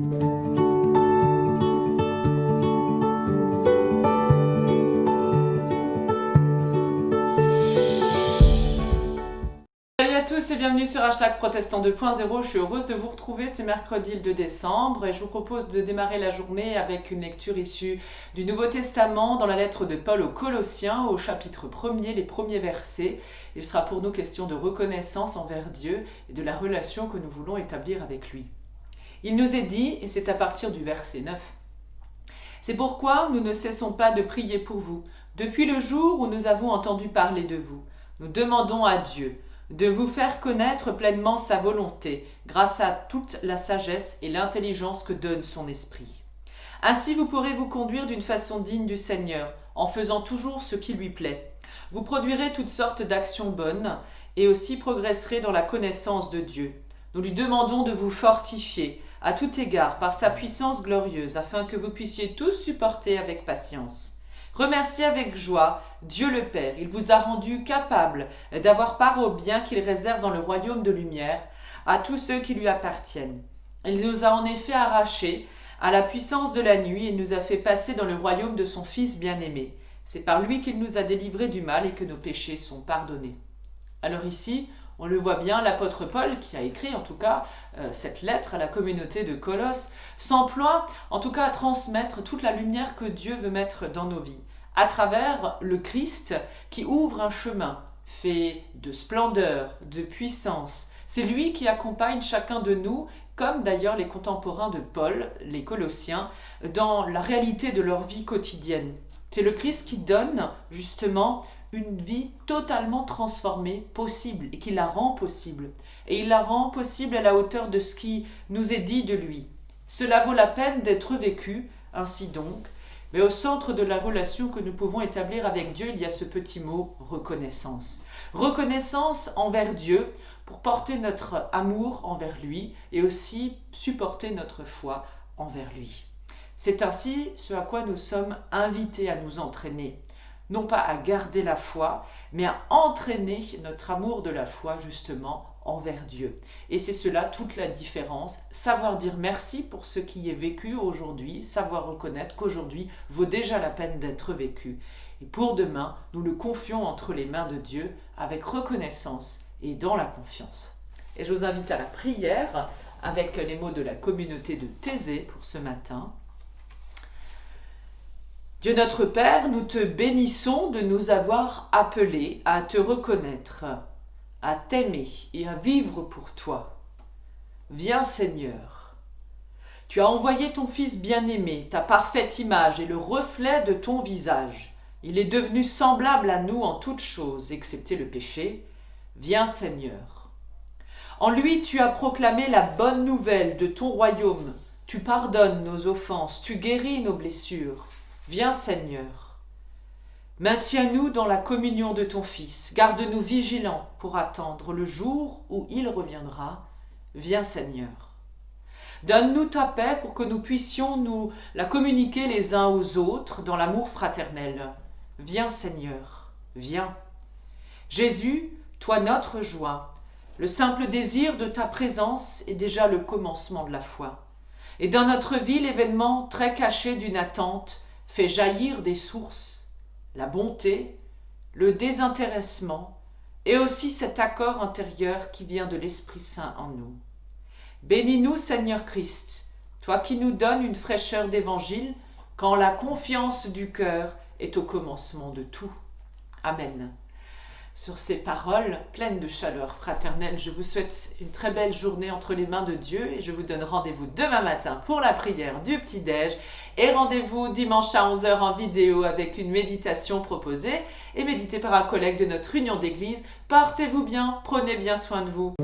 Salut à tous et bienvenue sur #protestant 2.0. Je suis heureuse de vous retrouver, c'est mercredi le 2 décembre et je vous propose de démarrer la journée avec une lecture issue du Nouveau Testament dans la lettre de Paul aux Colossiens au chapitre 1er, les premiers versets. Il sera pour nous question de reconnaissance envers Dieu et de la relation que nous voulons établir avec lui. Il nous est dit, et c'est à partir du verset 9, « C'est pourquoi nous ne cessons pas de prier pour vous, depuis le jour où nous avons entendu parler de vous. Nous demandons à Dieu de vous faire connaître pleinement sa volonté, grâce à toute la sagesse et l'intelligence que donne son esprit. Ainsi vous pourrez vous conduire d'une façon digne du Seigneur, en faisant toujours ce qui lui plaît. Vous produirez toutes sortes d'actions bonnes, et aussi progresserez dans la connaissance de Dieu. Nous lui demandons de vous fortifier, à tout égard, par sa puissance glorieuse, afin que vous puissiez tous supporter avec patience. Remerciez avec joie Dieu le Père. Il vous a rendu capable d'avoir part au bien qu'il réserve dans le royaume de lumière à tous ceux qui lui appartiennent. Il nous a en effet arrachés à la puissance de la nuit et nous a fait passer dans le royaume de son Fils bien-aimé. C'est par lui qu'il nous a délivrés du mal et que nos péchés sont pardonnés. » Alors ici, on le voit bien, l'apôtre Paul, qui a écrit en tout cas cette lettre à la communauté de Colosse, s'emploie en tout cas à transmettre toute la lumière que Dieu veut mettre dans nos vies, à travers le Christ qui ouvre un chemin fait de splendeur, de puissance. C'est lui qui accompagne chacun de nous, comme d'ailleurs les contemporains de Paul, les Colossiens, dans la réalité de leur vie quotidienne. C'est le Christ qui donne justement une vie totalement transformée possible et qui la rend possible. Et il la rend possible à la hauteur de ce qui nous est dit de lui. Cela vaut la peine d'être vécu, ainsi donc. Mais au centre de la relation que nous pouvons établir avec Dieu, il y a ce petit mot reconnaissance. Reconnaissance envers Dieu pour porter notre amour envers lui et aussi supporter notre foi envers lui. C'est ainsi ce à quoi nous sommes invités à nous entraîner. Non pas à garder la foi, mais à entraîner notre amour de la foi justement envers Dieu. Et c'est cela toute la différence, savoir dire merci pour ce qui est vécu aujourd'hui, savoir reconnaître qu'aujourd'hui vaut déjà la peine d'être vécu. Et pour demain, nous le confions entre les mains de Dieu avec reconnaissance et dans la confiance. Et je vous invite à la prière avec les mots de la communauté de Thésée pour ce matin. Dieu notre Père, nous te bénissons de nous avoir appelés à te reconnaître, à t'aimer et à vivre pour toi. Viens Seigneur. Tu as envoyé ton Fils bien-aimé, ta parfaite image et le reflet de ton visage. Il est devenu semblable à nous en toutes choses, excepté le péché. Viens Seigneur. En lui, tu as proclamé la bonne nouvelle de ton royaume. Tu pardonnes nos offenses, tu guéris nos blessures. Viens Seigneur. Maintiens-nous dans la communion de ton Fils. Garde-nous vigilants pour attendre le jour où il reviendra. Viens Seigneur. Donne-nous ta paix pour que nous puissions nous la communiquer les uns aux autres dans l'amour fraternel. Viens Seigneur, viens. Jésus, toi notre joie, le simple désir de ta présence est déjà le commencement de la foi. Et dans notre vie, l'événement très caché d'une attente fait jaillir des sources, la bonté, le désintéressement et aussi cet accord intérieur qui vient de l'Esprit Saint en nous. Bénis-nous Seigneur Christ, toi qui nous donnes une fraîcheur d'évangile quand la confiance du cœur est au commencement de tout. Amen. Sur ces paroles pleines de chaleur fraternelle, je vous souhaite une très belle journée entre les mains de Dieu et je vous donne rendez-vous demain matin pour la prière du petit-déj et rendez-vous dimanche à 11h en vidéo avec une méditation proposée et méditée par un collègue de notre union d'église. Portez-vous bien, prenez bien soin de vous.